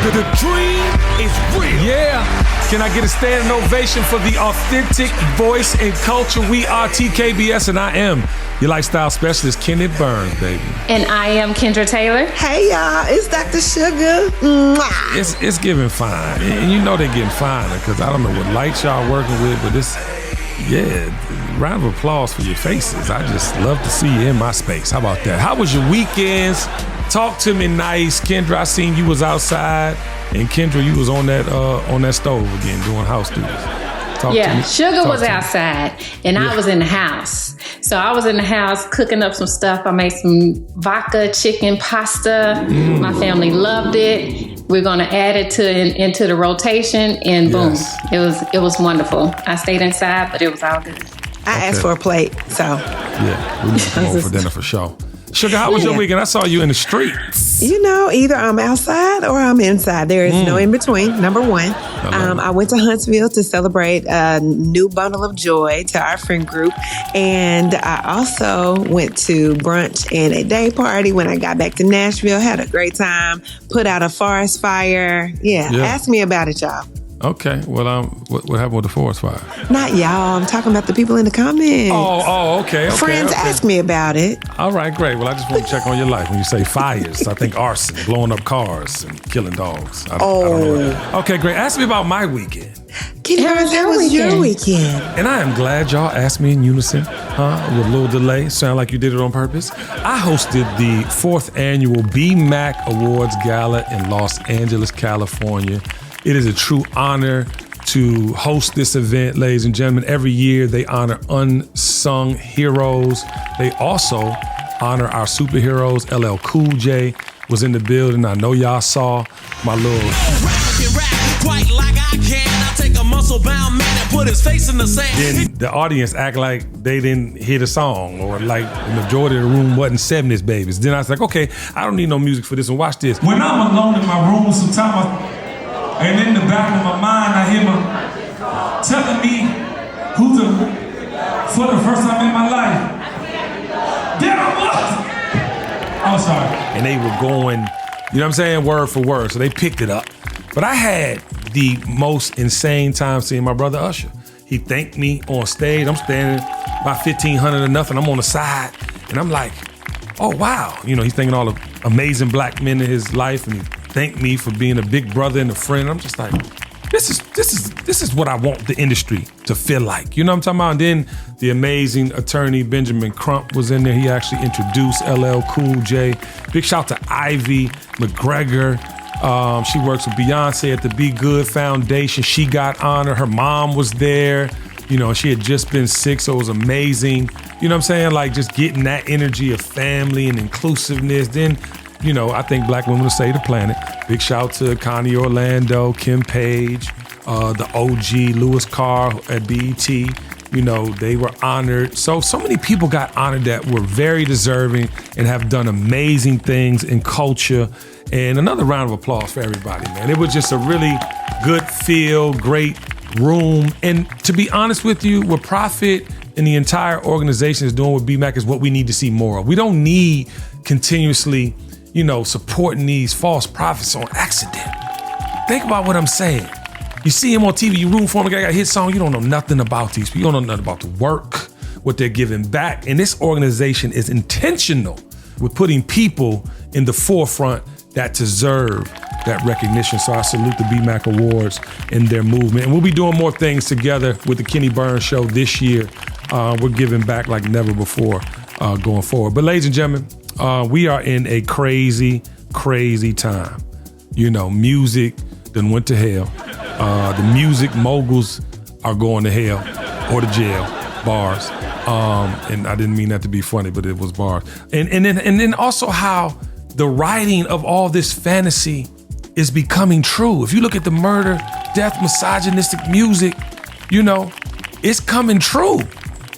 The dream is real. Yeah. Can I get a standing ovation for the authentic voice and culture? We are TKBS, and I am your lifestyle specialist, Kenneth Burns, baby. And I am Kendra Taylor. Hey, y'all. It's Dr. Sugar. Mwah. It's giving fine. And you know they're getting finer because I don't know what lights y'all working with, but this, round of applause for your faces. I just love to see you in my space. How about that? How was your weekends? Talk to me nice. Kendra, I seen you was outside, and Kendra, you was on that stove again doing house duties. Sugar was outside, and I was in the house. So I was in the house cooking up some stuff. I made some vodka chicken pasta. My family loved it. We're gonna add it into the rotation, and boom, it was wonderful. I stayed inside, but it was all good. I asked for a plate, so. Yeah, we need to go for dinner for sure. Sugar, how was your weekend? I saw you in the streets. You know, either I'm outside or I'm inside. There is no in between, number one. I went to Huntsville to celebrate a new bundle of joy to our friend group. And I also went to brunch and a day party when I got back to Nashville. Had a great time. Put out a forest fire. Yeah. Ask me about it, y'all. Okay, well, what happened with the forest fire? Not y'all. I'm talking about the people in the comments. Okay. Friends ask me about it. All right, great. Well, I just want to check on your life. When you say fires, I think arson, blowing up cars, and killing dogs. I don't know. Okay, great. Ask me about my weekend. How was your weekend? And I am glad y'all asked me in unison, with a little delay. Sound like you did it on purpose. I hosted the 4th annual BMAC Awards Gala in Los Angeles, California. It is a true honor to host this event, ladies and gentlemen. Every year they honor unsung heroes. They also honor our superheroes. LL Cool J was in the building. I know y'all saw my little... Quite like I can. I take a muscle-bound man and put his face in the sand. Then the audience act like they didn't hear the song, or like the majority of the room wasn't 70s babies. Then I was like, okay, I don't need no music for this one. Watch this. When I'm alone in my room, sometimes and in the back of my mind, I hear him telling me for the first time in my life, there I was. Oh, sorry. And they were going, you know what I'm saying, word for word. So they picked it up. But I had the most insane time seeing my brother Usher. He thanked me on stage. I'm standing about 1,500 or nothing. I'm on the side, and I'm like, oh, wow. You know, he's thanking all the amazing black men in his life, and he thanked me for being a big brother and a friend. I'm just like, this is what I want the industry to feel like. You know what I'm talking about? And then the amazing attorney Benjamin Crump was in there. He actually introduced LL Cool J. Big shout to Ivy McGregor. She works with Beyonce at the Be Good Foundation. She got honored. Her mom was there. You know, she had just been sick, so it was amazing. You know what I'm saying? Like just getting that energy of family and inclusiveness. Then, you know, I think black women will save the planet. Big shout to Connie Orlando, Kim Page, the OG, Louis Carr at BET. You know, they were honored. So many people got honored that were very deserving and have done amazing things in culture. And another round of applause for everybody, man. It was just a really good feel, great room. And to be honest with you, what Prophet and the entire organization is doing with BMAC is what we need to see more of. We don't need continuously, you know, supporting these false prophets on accident. Think about what I'm saying. You see him on TV, you room for him, got a hit song, you don't know nothing about these people. You don't know nothing about the work, what they're giving back. And this organization is intentional with putting people in the forefront that deserve that recognition. So I salute the BMAC Awards and their movement. And we'll be doing more things together with the Kenny Burns Show this year. We're giving back like never before going forward. But ladies and gentlemen, we are in a crazy, crazy time. You know, music done went to hell. The music moguls are going to hell or to jail, bars. And I didn't mean that to be funny, but it was bars. And then also how the writing of all this fantasy is becoming true. If you look at the murder, death, misogynistic music, you know, it's coming true,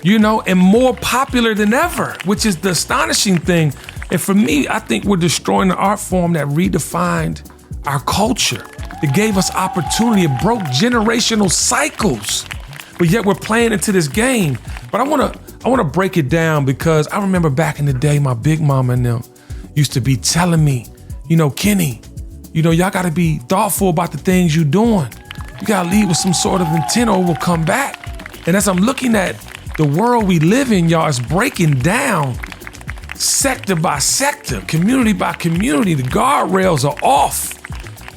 you know, and more popular than ever, which is the astonishing thing. And for me, I think we're destroying the art form that redefined our culture. It gave us opportunity. It broke generational cycles, but yet we're playing into this game. But I wanna break it down because I remember back in the day, my big mama and them used to be telling me, you know, Kenny, y'all got to be thoughtful about the things you're doing. You got to lead with some sort of intent or we'll come back. And as I'm looking at the world we live in, y'all, it's breaking down sector by sector, community by community. The guardrails are off.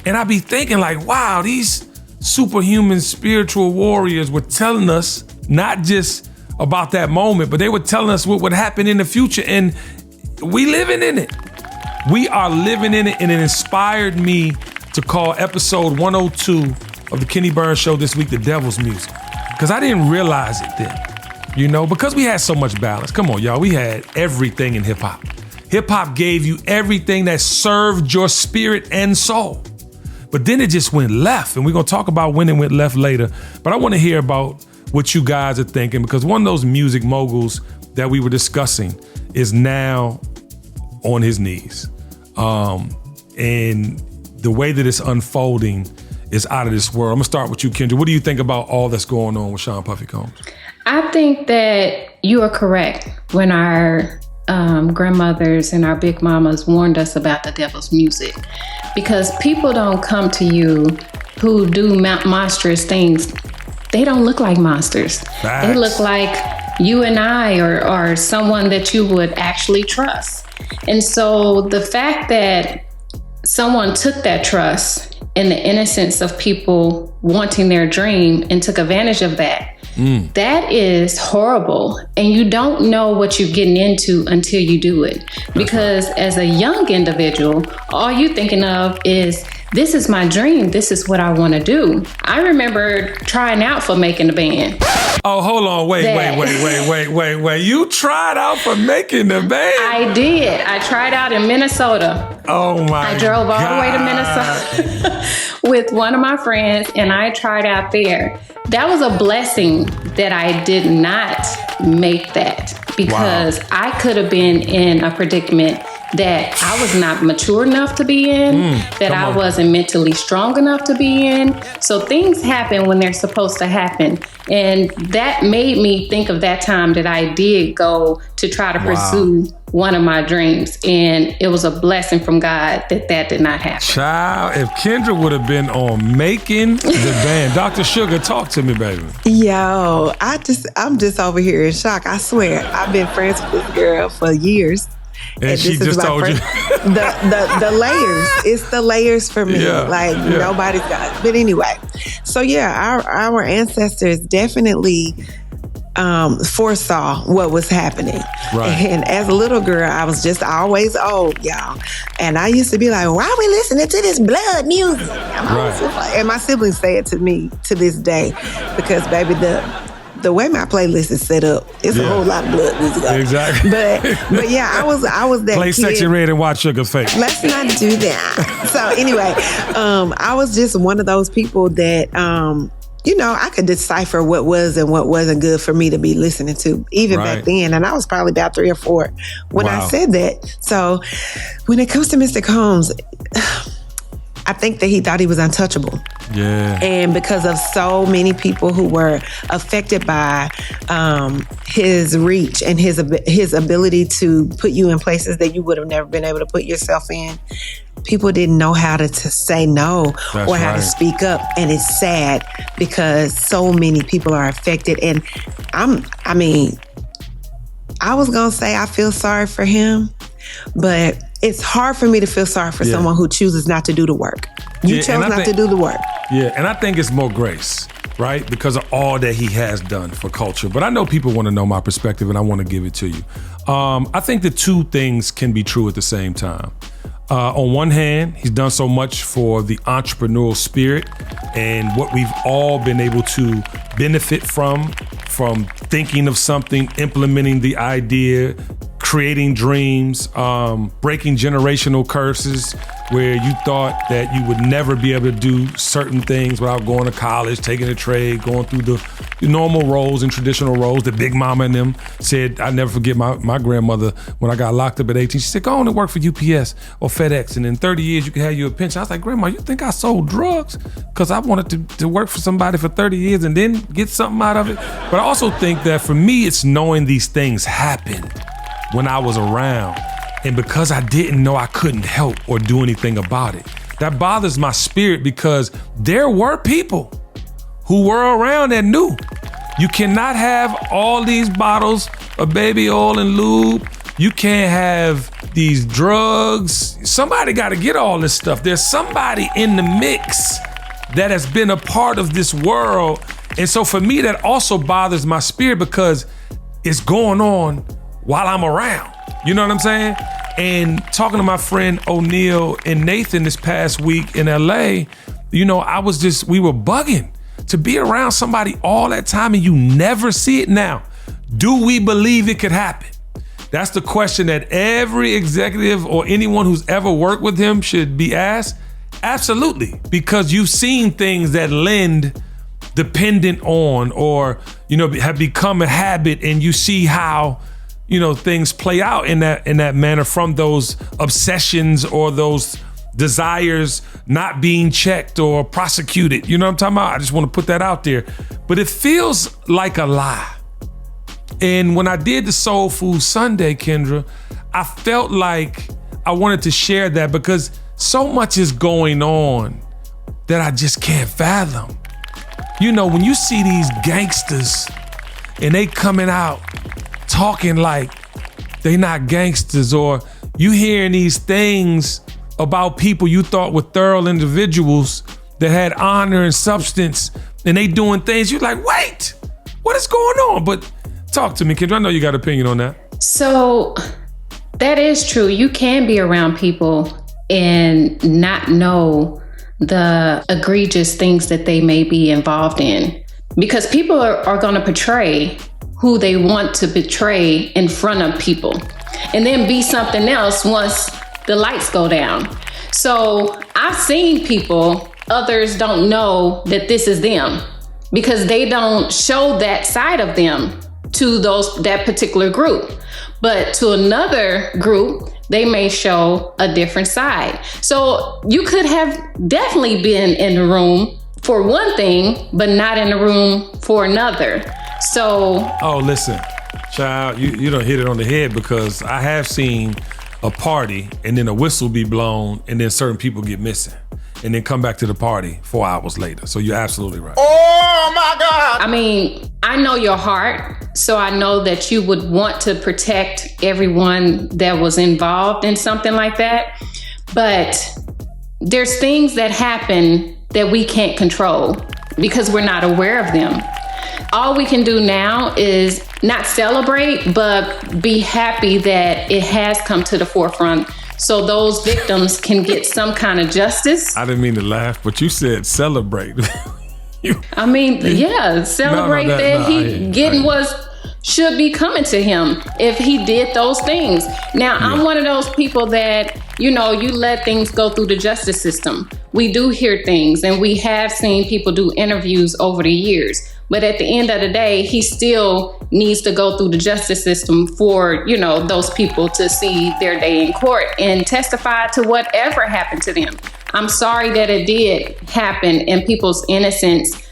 And I be thinking like, wow, these superhuman spiritual warriors were telling us not just about that moment, but they were telling us what would happen in the future. And we living in it. We are living in it. And it inspired me to call episode 102 of the Kenny Burns Show this week, The Devil's Music. Because I didn't realize it then, because we had so much balance. Come on, y'all, we had everything in hip hop. Hip hop gave you everything that served your spirit and soul. But then it just went left, and we're gonna talk about when it went left later. But I wanna hear about what you guys are thinking, because one of those music moguls that we were discussing is now on his knees. And the way that it's unfolding is out of this world. I'm gonna start with you, Kendra. What do you think about all that's going on with Sean Puffy Combs? I think that you are correct when our grandmothers and our big mamas warned us about the devil's music, because people don't come to you who do monstrous things. They don't look like monsters. Facts. They look like you and I, or someone that you would actually trust. And so the fact that someone took that trust and the innocence of people wanting their dream and took advantage of that, that is horrible. And you don't know what you're getting into until you do it. Because as a young individual, all you're thinking of is, this is my dream. This is what I want to do. I remember trying out for making the band. Oh, hold on. Wait. You tried out for making the band? I did. I tried out in Minnesota. Oh, my God. I drove all the way to Minnesota with one of my friends, and I tried out there. That was a blessing that I did not make that, because I could have been in a predicament that I was not mature enough to be in, that I wasn't mentally strong enough to be in. So things happen when they're supposed to happen. And that made me think of that time that I did go to try to pursue one of my dreams. And it was a blessing from God that did not happen. Child, if Kendra would have been on making the band. Dr. Sugar, talk to me, baby. Yo, I'm just over here in shock. I swear, I've been friends with this girl for years. And she just told you. The layers. It's the layers for me. Nobody's got it. But anyway, so our ancestors definitely foresaw what was happening. Right. And as a little girl, I was just always old, y'all. And I used to be like, why are we listening to this blood music? And my siblings say it to me to this day, because, baby, the way my playlist is set up, it's a whole lot of blood music. Exactly. But yeah, I was that Play kid. Sexy Red and watch Sugar's face. Let's not do that. So anyway, I was just one of those people that, I could decipher what was and what wasn't good for me to be listening to, even back then. And I was probably about 3 or 4 when I said that. So when it comes to Mr. Combs, I think that he thought he was untouchable. Yeah. And because of so many people who were affected by his reach and his ability to put you in places that you would have never been able to put yourself in, people didn't know how to say no or how to speak up. And it's sad because so many people are affected. And I was going to say I feel sorry for him, but it's hard for me to feel sorry for someone who chooses not to do the work. You chose not to do the work. Yeah, and I think it's more grace, right? Because of all that he has done for culture. But I know people want to know my perspective, and I want to give it to you. I think the two things can be true at the same time. On one hand, he's done so much for the entrepreneurial spirit and what we've all been able to benefit from thinking of something, implementing the idea, creating dreams, breaking generational curses where you thought that you would never be able to do certain things without going to college, taking a trade, going through the normal roles and traditional roles. The Big Mama and them said, I never forget my grandmother when I got locked up at 18. She said, go on and work for UPS or FedEx, and in 30 years you can have you a pension. I was like, Grandma, you think I sold drugs? Because I wanted to work for somebody for 30 years and then get something out of it. But I also think that for me, it's knowing these things happened when I was around. And because I didn't know, I couldn't help or do anything about it. That bothers my spirit because there were people who were around that knew you cannot have all these bottles of baby oil and lube. You can't have these drugs. Somebody got to get all this stuff. There's somebody in the mix that has been a part of this world. And so for me, that also bothers my spirit because it's going on while I'm around. You know what I'm saying? And talking to my friend O'Neal and Nathan this past week in LA, we were bugging to be around somebody all that time and you never see it now. Do we believe it could happen? That's the question that every executive or anyone who's ever worked with him should be asked. Absolutely, because you've seen things that lend dependent on or, have become a habit, and you see how, things play out in that manner from those obsessions or those desires not being checked or prosecuted. You know what I'm talking about? I just want to put that out there. But it feels like a lie. And when I did the Soul Food Sunday, Kendra, I felt like I wanted to share that because so much is going on that I just can't fathom. When you see these gangsters and they coming out talking like they not gangsters, or you hearing these things about people you thought were thorough individuals that had honor and substance, and they doing things, you're like, wait, what is going on? But talk to me, Kendra. I know you got an opinion on that. So that is true. You can be around people and not know the egregious things that they may be involved in, because people are going to portray who they want to betray in front of people and then be something else once the lights go down. So I've seen people, others don't know that this is them because they don't show that side of them to that particular group. But to another group, they may show a different side. So you could have definitely been in the room for one thing, but not in the room for another. So. Oh, listen, child, you done hit it on the head, because I have seen a party and then a whistle be blown and then certain people get missing and then come back to the party 4 hours later. So you're absolutely right. Oh my God. I mean, I know your heart, so I know that you would want to protect everyone that was involved in something like that. But there's things that happen that we can't control because we're not aware of them. All we can do now is not celebrate, but be happy that it has come to the forefront so those victims can get some kind of justice. I didn't mean to laugh, but you said celebrate. Celebrate that getting what should be coming to him if he did those things. Now, yeah. I'm one of those people that, you let things go through the justice system. We do hear things, and we have seen people do interviews over the years. But at the end of the day, he still needs to go through the justice system for, those people to see their day in court and testify to whatever happened to them. I'm sorry that it did happen in people's innocence.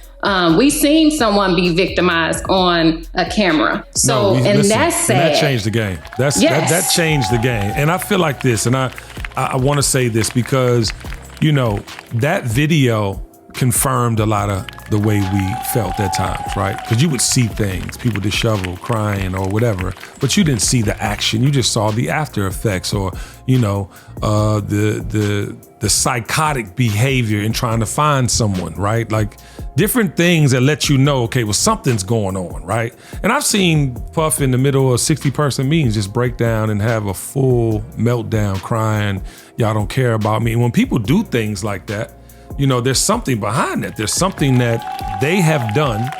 We seen someone be victimized on a camera. So, that's sad. And that changed the game. That changed the game. And I feel like this, and I want to say this because, that video confirmed a lot of the way we felt at times, right? Because you would see things, people disheveled, crying or whatever, but you didn't see the action. You just saw the after effects, or the psychotic behavior in trying to find someone, right? Like different things that let you know, okay, well, something's going on, right? And I've seen Puff in the middle of 60-person meetings just break down and have a full meltdown, crying, y'all don't care about me. And when people do things like that, there's something behind that. There's something that they have done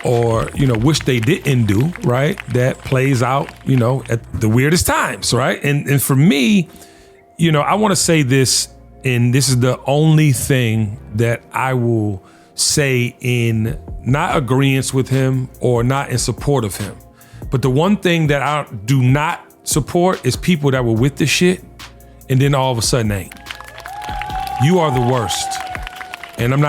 or, wish they didn't do, right? That plays out, at the weirdest times, right? And for me, I want to say this, and this is the only thing that I will say in not agreeance with him or not in support of him. But the one thing that I do not support is people that were with the shit and then all of a sudden ain't. You are the worst. And I'm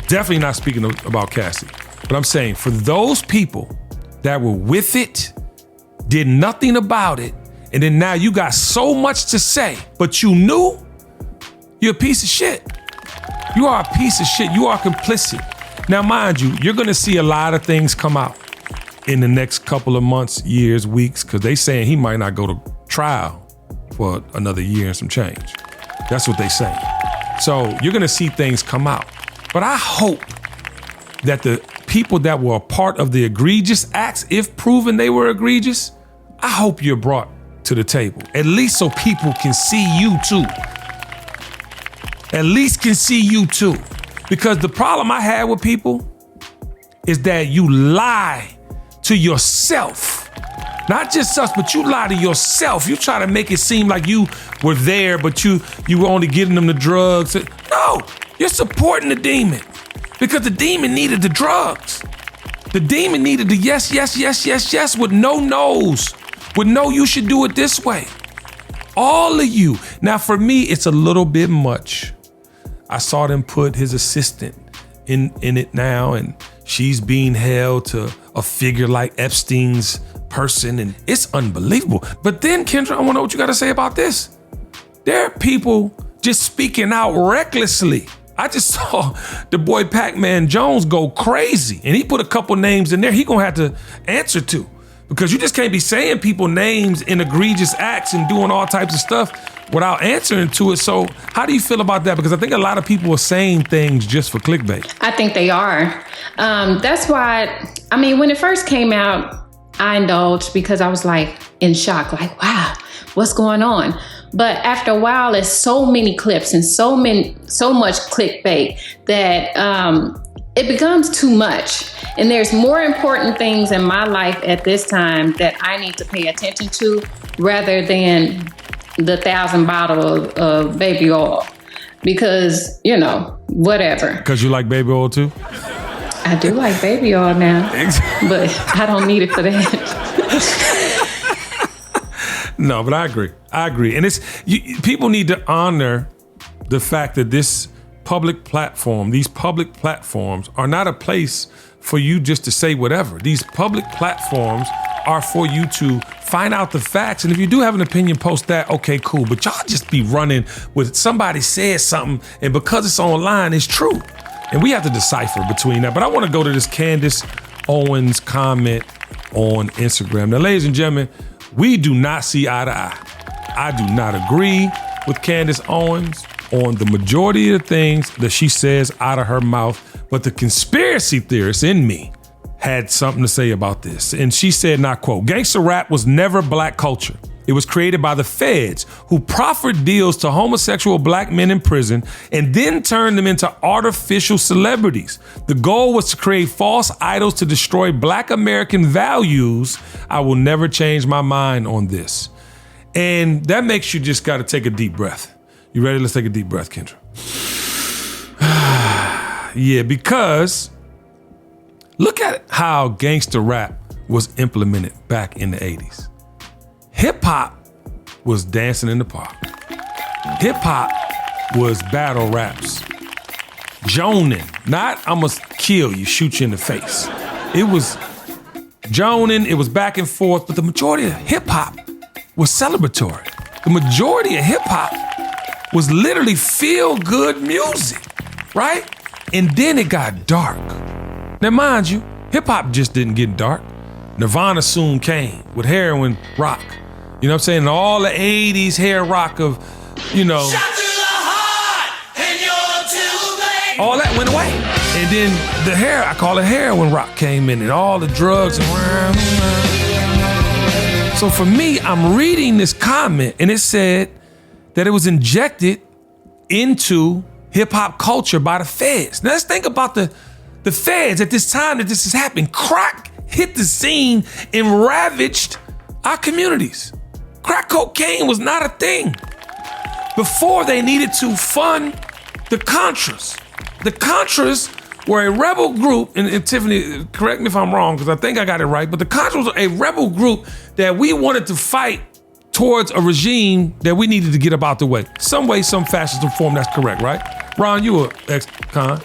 definitely not speaking about Cassie, but I'm saying for those people that were with it, did nothing about it, and then now you got so much to say, but you knew, you're a piece of shit. You are a piece of shit. You are complicit. Now, mind you, you're going to see a lot of things come out in the next couple of months, years, weeks, because they saying he might not go to trial for another year and some change. That's what they saying. So you're going to see things come out. But I hope that the people that were a part of the egregious acts, if proven they were egregious, I hope you're brought to the table, at least so people can see you too. At least can see you too. Because the problem I had with people is that you lie to yourself. Not just us, but you lie to yourself. You try to make it seem like you were there, but you were only getting them the drugs. No, you're supporting the demon because the demon needed the drugs. The demon needed the yes, yes, yes, yes, yes with no no's, with no you should do it this way. All of you. Now for me, it's a little bit much. I saw them put his assistant in it now, and she's being held to a figure like Epstein's person, and it's unbelievable. But then, Kendra, I want to know what you got to say about this. There are people just speaking out recklessly. I just saw the boy Pac-Man Jones go crazy, and he put a couple names in there he gonna have to answer to, because you just can't be saying people names in egregious acts and doing all types of stuff without answering to it. So how do you feel about that? Because I think a lot of people are saying things just for clickbait. I think they are. That's why, I mean, when it first came out, I indulged because I was like in shock, like, wow, what's going on? But after a while, it's so many clips and so much clickbait that it becomes too much. And there's more important things in my life at this time that I need to pay attention to rather than the 1,000 bottles of baby oil. Because, you know, whatever. Because you like baby oil too? I do like baby oil now, but I don't need it for that. No, but I agree. And people need to honor the fact that these public platforms are not a place for you just to say whatever. These public platforms are for you to find out the facts. And if you do have an opinion, post that. Okay, cool. But y'all just be running with somebody says something, and because it's online, it's true. And we have to decipher between that. But I want to go to this Candace Owens comment on Instagram. Now, ladies and gentlemen, we do not see eye to eye. I do not agree with Candace Owens on the majority of the things that she says out of her mouth. But the conspiracy theorist in me had something to say about this. And she said, and I quote, "Gangsta rap was never black culture. It was created by the feds who proffered deals to homosexual black men in prison and then turned them into artificial celebrities. The goal was to create false idols to destroy black American values. I will never change my mind on this." And that makes you just got to take a deep breath. You ready? Let's take a deep breath, Kendra. Yeah, because look at how gangster rap was implemented back in the 80s. Hip hop was dancing in the park. Hip hop was battle raps. Joning, not I'm gonna kill you, shoot you in the face. It was joning, it was back and forth, but the majority of hip hop was celebratory. The majority of hip hop was literally feel good music, right? And then it got dark. Now mind you, hip hop just didn't get dark. Nirvana soon came with heroin rock. You know what I'm saying? All the 80s hair rock of, you know. Shot through the heart and you're too late. All that went away. And then I call it heroin rock came in and all the drugs. So for me, I'm reading this comment and it said that it was injected into hip hop culture by the feds. Now let's think about the feds at this time that this is happening. Crack hit the scene and ravaged our communities. Crack cocaine was not a thing. Before they needed to fund the Contras. The Contras were a rebel group, and Tiffany, correct me if I'm wrong, because I think I got it right, but the Contras were a rebel group that we wanted to fight towards a regime that we needed to get up out the way. Some way, some fashion, some form, that's correct, right? Ron, you were ex-con,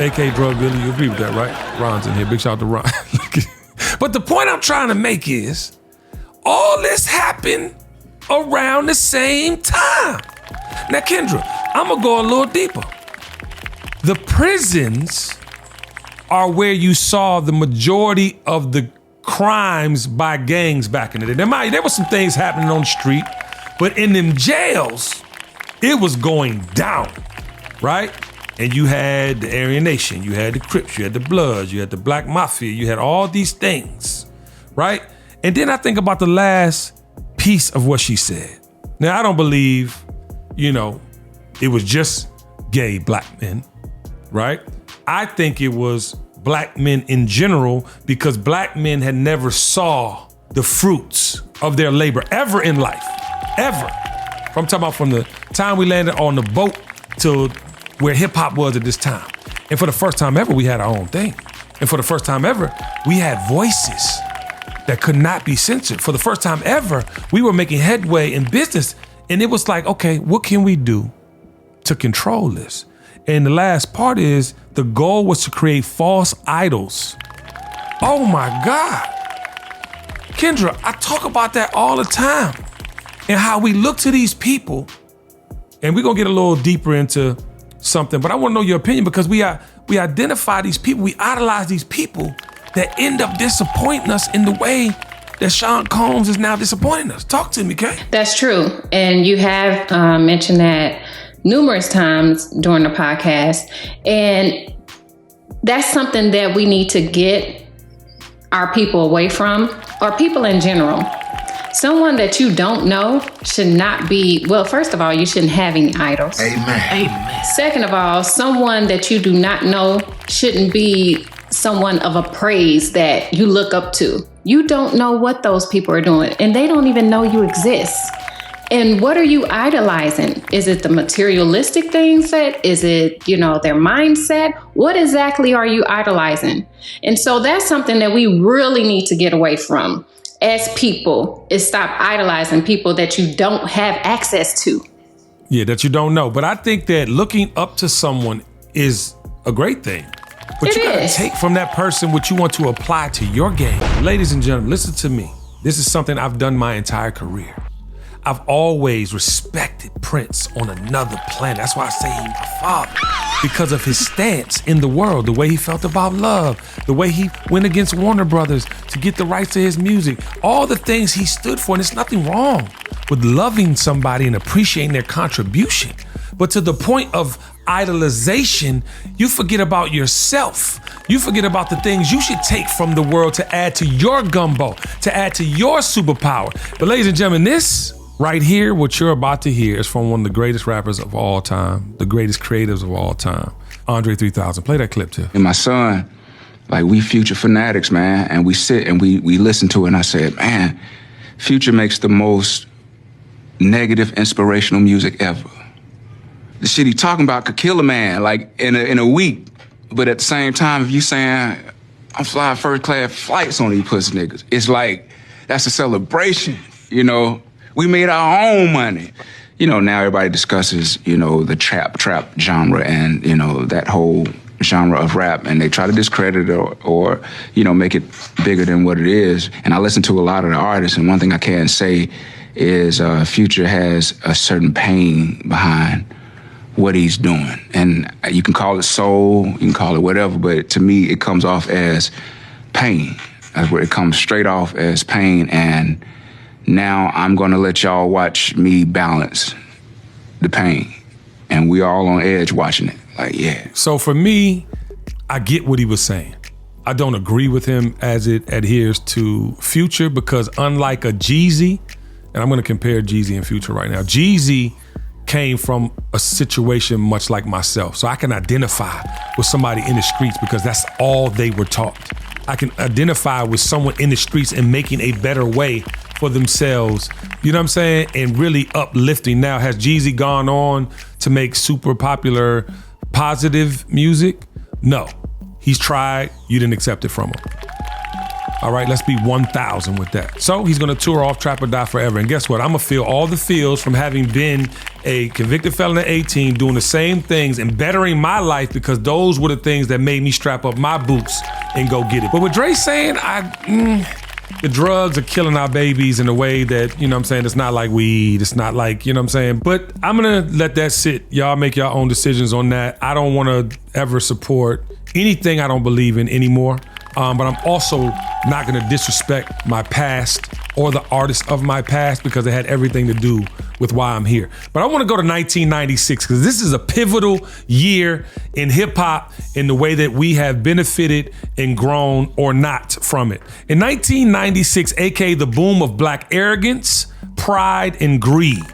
AK drug dealer, you agree with that, right? Ron's in here, big shout out to Ron. But the point I'm trying to make is, all this happened around the same time. Now, Kendra, I'm gonna go a little deeper. The prisons are where you saw the majority of the crimes by gangs back in the day. There were some things happening on the street, but in them jails, it was going down, right? And you had the Aryan Nation, you had the Crips, you had the Bloods, you had the Black Mafia, you had all these things, right? And then I think about the last piece of what she said. Now, I don't believe, it was just gay black men, right? I think it was black men in general, because black men had never saw the fruits of their labor ever in life, ever. I'm talking about from the time we landed on the boat to where hip hop was at this time. And for the first time ever, we had our own thing. And for the first time ever, we had voices that could not be censored. For the first time ever, we were making headway in business. And it was like, okay, what can we do to control this? And the last part is the goal was to create false idols. Oh my God. Kendra, I talk about that all the time and how we look to these people, and we're gonna get a little deeper into something, but I wanna know your opinion, because we identify these people, we idolize these people that end up disappointing us in the way that Sean Combs is now disappointing us. Talk to me, Kay. That's true. And you have mentioned that numerous times during the podcast. And that's something that we need to get our people away from, or people in general. Someone that you don't know should not be, well, first of all, you shouldn't have any idols. Amen. Second of all, someone that you do not know shouldn't be someone of a praise that you look up to. You don't know what those people are doing, and they don't even know you exist. And what are you idolizing? Is it the materialistic things is it, their mindset? What exactly are you idolizing? And so that's something that we really need to get away from as people, is stop idolizing people that you don't have access to. Yeah, that you don't know. But I think that looking up to someone is a great thing. But you gotta take from that person what you want to apply to your game. Ladies and gentlemen, listen to me. This is something I've done my entire career. I've always respected Prince on another planet. That's why I say he's my father. Because of his stance in the world, the way he felt about love, the way he went against Warner Brothers to get the rights to his music, all the things he stood for. And there's nothing wrong with loving somebody and appreciating their contribution. But to the point of idolization, you forget about yourself. You forget about the things you should take from the world to add to your gumbo, to add to your superpower. But ladies and gentlemen, this right here, what you're about to hear, is from one of the greatest rappers of all time, the greatest creatives of all time, Andre 3000. Play that clip, too. And my son, we Future fanatics, man, and we sit and we listen to it, and I said, man, Future makes the most negative, inspirational music ever. The shit he talking about could kill a man, in a week. But at the same time, if you saying, I'm flying first class flights on these pussy niggas, it's like, that's a celebration, We made our own money. Now everybody discusses, the trap genre and, that whole genre of rap, and they try to discredit it or make it bigger than what it is. And I listen to a lot of the artists, and one thing I can say is Future has a certain pain behind what he's doing. And you can call it soul, you can call it whatever, but to me, it comes off as pain. That's where it comes straight off as pain. And now I'm gonna let y'all watch me balance the pain. And we all on edge watching it, yeah. So for me, I get what he was saying. I don't agree with him as it adheres to Future, because unlike a Jeezy, and I'm gonna compare Jeezy and Future right now, Jeezy came from a situation much like myself. So I can identify with somebody in the streets because that's all they were taught. I can identify with someone in the streets and making a better way for themselves, you know what I'm saying? And really uplifting. Now, has Jeezy gone on to make super popular, positive music? No. He's tried, you didn't accept it from him. All right, let's be 1,000 with that. So he's gonna tour off Trap or Die Forever. And guess what? I'm gonna feel all the feels from having been a convicted felon at 18, doing the same things and bettering my life, because those were the things that made me strap up my boots and go get it. But what Dre's saying, the drugs are killing our babies in a way that, you know what I'm saying, it's not like weed, it's not like, you know what I'm saying? But I'm gonna let that sit. Y'all make your own decisions on that. I don't wanna ever support anything I don't believe in anymore. But I'm also not gonna disrespect my past or the artists of my past because it had everything to do with why I'm here. But I wanna go to 1996 because this is a pivotal year in hip hop in the way that we have benefited and grown or not from it. In 1996, aka the boom of black arrogance, pride, and greed.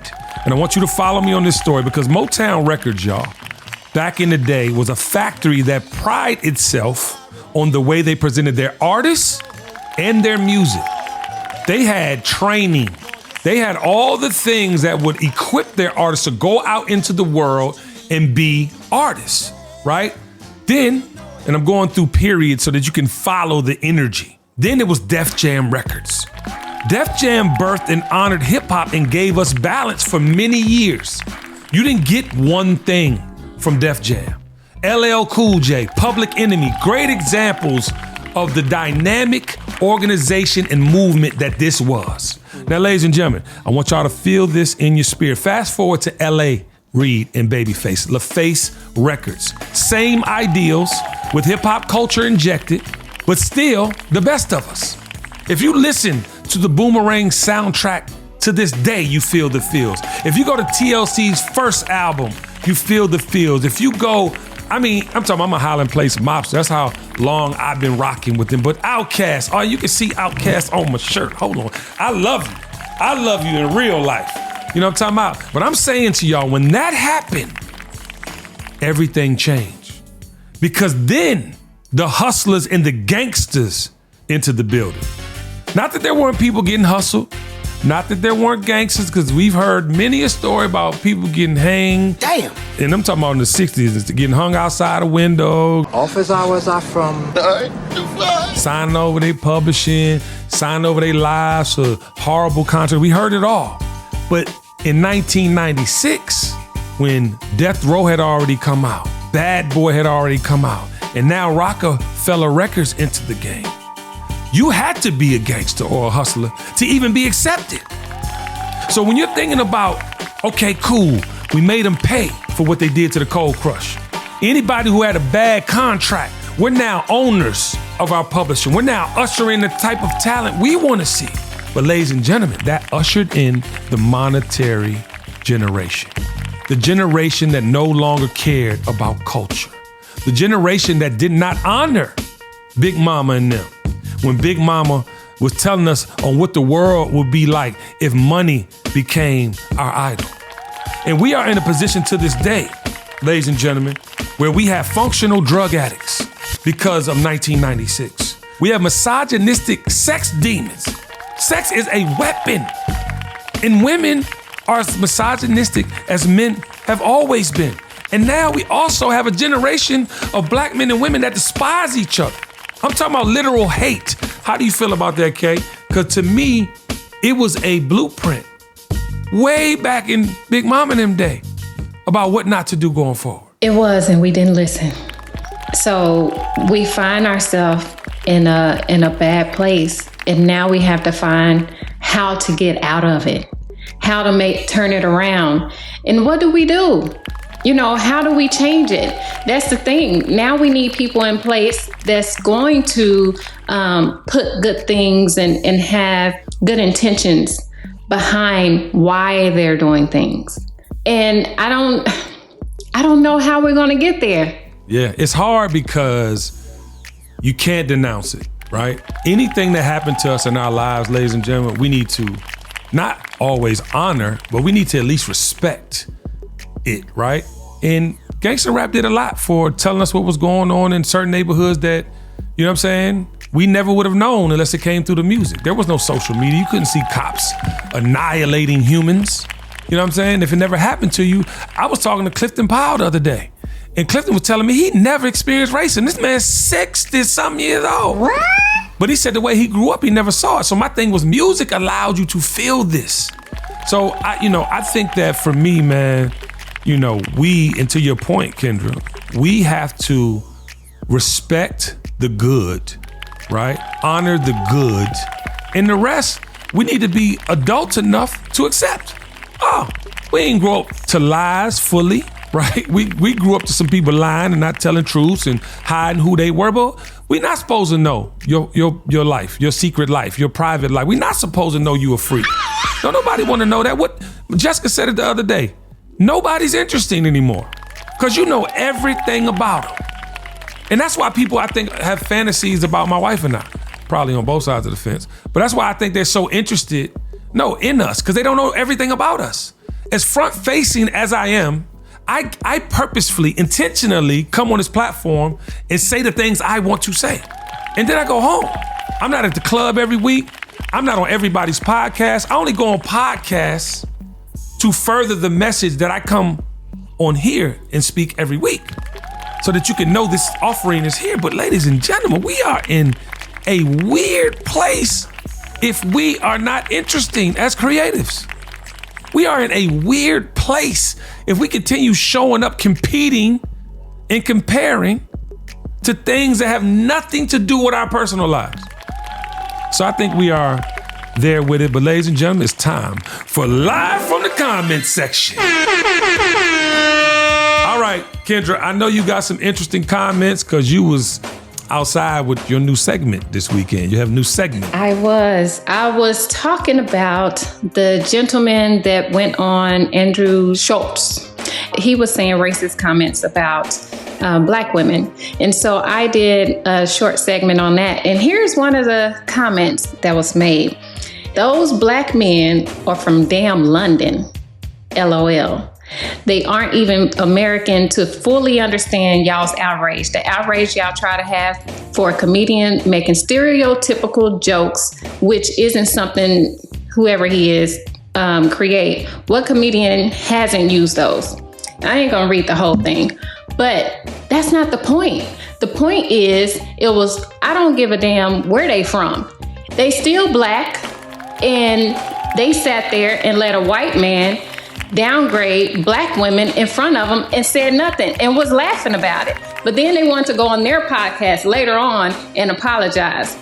And I want you to follow me on this story because Motown Records, y'all, back in the day was a factory that prided itself on the way they presented their artists and their music. They had training. They had all the things that would equip their artists to go out into the world and be artists, right? Then, and I'm going through periods so that you can follow the energy. Then it was Def Jam Records. Def Jam birthed and honored hip hop and gave us balance for many years. You didn't get one thing from Def Jam. LL Cool J, Public Enemy, great examples of the dynamic organization and movement that this was. Now, ladies and gentlemen, I want y'all to feel this in your spirit. Fast forward to LA Reid and Babyface, LaFace Records. Same ideals with hip hop culture injected, but still the best of us. If you listen to the Boomerang soundtrack to this day, you feel the feels. If you go to TLC's first album, you feel the feels. If you go, I'm a Highland Place mobster. That's how long I've been rocking with them. But Outkast, oh, you can see Outkast on my shirt. Hold on. I love you. I love you in real life. You know what I'm talking about? But I'm saying to y'all, when that happened, everything changed. Because then the hustlers and the gangsters entered the building. Not that there weren't people getting hustled. Not that there weren't gangsters, because we've heard many a story about people getting hanged. Damn. And I'm talking about in the 60s, getting hung outside a window. Office hours are from... Signing over their publishing, signing over their lives for horrible contracts. We heard it all. But in 1996, when Death Row had already come out, Bad Boy had already come out, and now Rockefeller Records entered the game. You had to be a gangster or a hustler to even be accepted. So when you're thinking about, okay, cool, we made them pay for what they did to the Cold Crush. Anybody who had a bad contract, we're now owners of our publishing. We're now ushering the type of talent we want to see. But ladies and gentlemen, that ushered in the monetary generation. The generation that no longer cared about culture. The generation that did not honor Big Mama and them. When Big Mama was telling us on what the world would be like if money became our idol. And we are in a position to this day, ladies and gentlemen, where we have functional drug addicts because of 1996. We have misogynistic sex demons. Sex is a weapon. And women are as misogynistic as men have always been. And now we also have a generation of black men and women that despise each other. I'm talking about literal hate. How do you feel about that, Kay? Because to me, it was a blueprint way back in Big Mama and them day about what not to do going forward. It was, and we didn't listen. So we find ourselves in a bad place, and now we have to find how to get out of it, how to turn it around. And what do? You know, how do we change it? That's the thing. Now we need people in place that's going to put good things and have good intentions behind why they're doing things. And I don't know how we're going to get there. Yeah, it's hard because you can't denounce it, right? Anything that happened to us in our lives, ladies and gentlemen, we need to not always honor, but we need to at least respect it, right? And gangsta rap did a lot for telling us what was going on in certain neighborhoods that, you know what I'm saying, we never would have known unless it came through the music. There was no social media. You couldn't see cops annihilating humans. You know what I'm saying? If it never happened to you, I was talking to Clifton Powell the other day, and Clifton was telling me he never experienced racism. This man's 60-something years old. What? But he said the way he grew up, he never saw it. So my thing was music allowed you to feel this. So I think that for me, man, and to your point, Kendra, we have to respect the good, right? Honor the good And the rest, we need to be adults enough to accept. Oh, we ain't grow up to lies fully, right? We grew up to some people lying and not telling truths and hiding who they were, but we're not supposed to know your life, your secret life, your private life. We're not supposed to know you a freak. Don't nobody want to know that. What Jessica said it the other day. Nobody's interesting anymore because you know everything about them. And that's why people, I think, have fantasies about my wife and I, probably on both sides of the fence. But that's why I think they're so interested, in us, because they don't know everything about us. As front-facing as I am, I purposefully, intentionally come on this platform and say the things I want to say. And then I go home. I'm not at the club every week. I'm not on everybody's podcast. I only go on podcasts to further the message that I come on here and speak every week so that you can know this offering is here. But ladies and gentlemen, we are in a weird place if we are not interesting as creatives. We are in a weird place if we continue showing up, competing and comparing to things that have nothing to do with our personal lives. So I think we are there with it. But ladies and gentlemen, it's time for Live from the Comments section. All right, Kendra, I know you got some interesting comments because you was outside with your new segment this weekend. You have a new segment. I was talking about the gentleman that went on, Andrew Schultz. He was saying racist comments about Black women. And so I did a short segment on that. And here's one of the comments that was made. Those Black men are from damn London, LOL. They aren't even American to fully understand y'all's outrage. The outrage y'all try to have for a comedian making stereotypical jokes, which isn't something whoever he is create. What comedian hasn't used those? I ain't gonna read the whole thing, but that's not the point. The point is, I don't give a damn where they from. They still Black, and they sat there and let a white man downgrade Black women in front of them and said nothing and was laughing about it. But then they want to go on their podcast later on and apologize.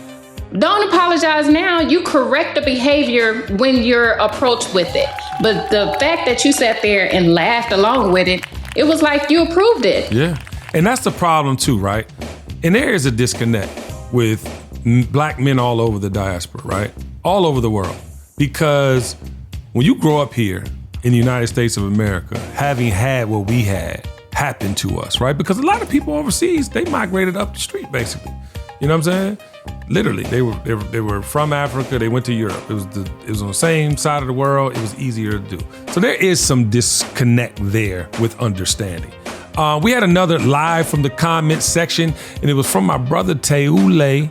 Don't apologize now. You correct the behavior when you're approached with it. But the fact that you sat there and laughed along with it, it was like you approved it. Yeah. And that's the problem too, right? And there is a disconnect with Black men all over the diaspora, right? All over the world. Because when you grow up here in the United States of America, having had what we had happen to us, right? Because a lot of people overseas, they migrated up the street, basically. You know what I'm saying? Literally, they were from Africa. They went to Europe. It was on the same side of the world. It was easier to do. So there is some disconnect there with understanding. We had another live from the comments section, and it was from my brother Teule.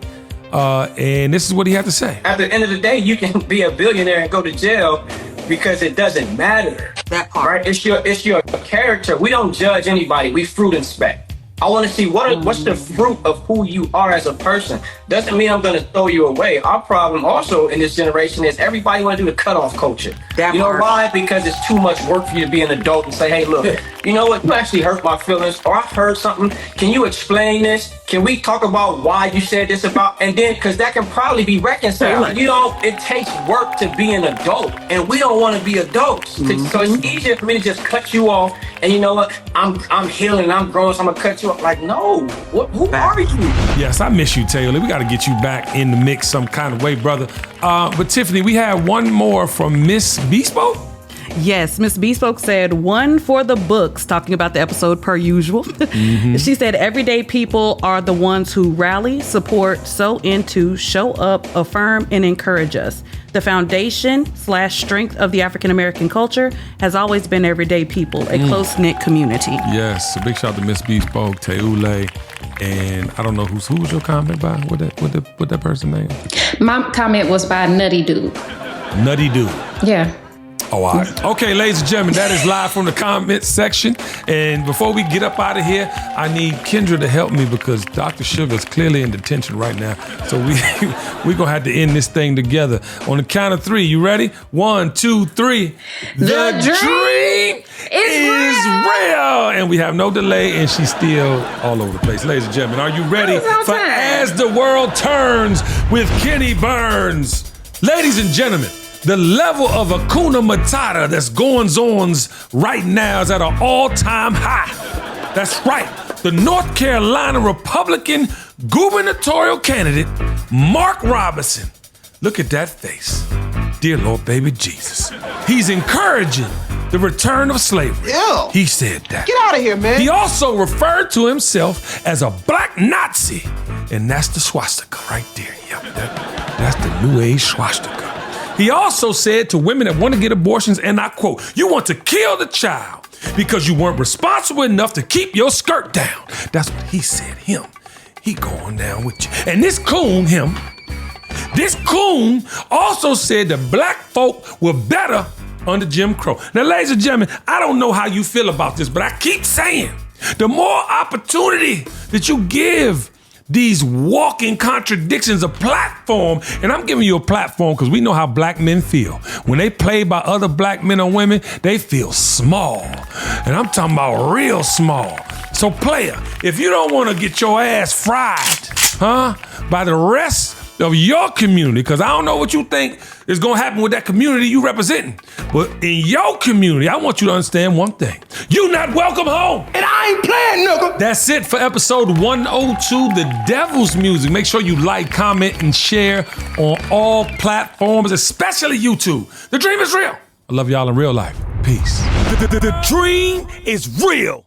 And this is what he had to say. At the end of the day, you can be a billionaire and go to jail because it doesn't matter. That part. Right? It's your character. We don't judge anybody. We fruit inspect. I want to see what's the fruit of who you are as a person. Doesn't mean I'm going to throw you away. Our problem also in this generation is everybody want to do the cutoff culture. You know why? Because it's too much work for you to be an adult and say, hey, look, you know what? You actually hurt my feelings, or I heard something. Can you explain this? Can we talk about why you said this about? And then, because that can probably be reconciled. It takes work to be an adult, and we don't want to be adults. Mm-hmm. So it's easier for me to just cut you off. And you know what? I'm healing, I'm growing, so I'm going to cut you off. Like, no, who are you? Yes, I miss you, Taylor. We got to get you back in the mix some kind of way, brother. But Tiffany, we have one more from Miss Bespoke. Yes, Miss Bespoke said, one for the books, talking about the episode per usual. Mm-hmm. She said, everyday people are the ones who rally, support, sow into, show up, affirm, and encourage us. The foundation/strength of the African-American culture has always been everyday people, a close-knit community. Yes, a big shout out to Miss Bespoke, Teule, and I don't know who was your comment by? What that person name? My comment was by Nutty Dude. Nutty Dude. Yeah. Oh, all right. Okay, ladies and gentlemen, that is live from the comments section. And before we get up out of here, I need Kendra to help me because Dr. Sugar is clearly in detention right now. So we're going to have to end this thing together. On the count of 3, you ready? 1, 2, 3. The dream is real. And we have no delay, and she's still all over the place. Ladies and gentlemen, are you ready for As the World Turns with Kenny Burns? Ladies and gentlemen, the level of Hakuna Matata that's goings-ons right now is at an all-time high. That's right. The North Carolina Republican gubernatorial candidate, Mark Robinson. Look at that face. Dear Lord, baby Jesus. He's encouraging the return of slavery. Ew. He said that. Get out of here, man. He also referred to himself as a black Nazi, and that's the swastika right there. Yep, that's the new age swastika. He also said to women that want to get abortions, and I quote, "You want to kill the child because you weren't responsible enough to keep your skirt down." That's what he said, him. He going down with you. And this coon also said that black folk were better under Jim Crow. Now, ladies and gentlemen, I don't know how you feel about this, but I keep saying, the more opportunity that you give these walking contradictions a platform, and I'm giving you a platform because we know how black men feel. When they play by other black men or women, they feel small. And I'm talking about real small. So player, if you don't want to get your ass fried, by the rest of your community, because I don't know what you think is going to happen with that community you representing, but in your community, I want you to understand one thing. You not welcome home. And I ain't playing, nigga. That's it for episode 102, The Devil's Music. Make sure you like, comment, and share on all platforms, especially YouTube. The dream is real. I love y'all in real life. Peace. The dream is real.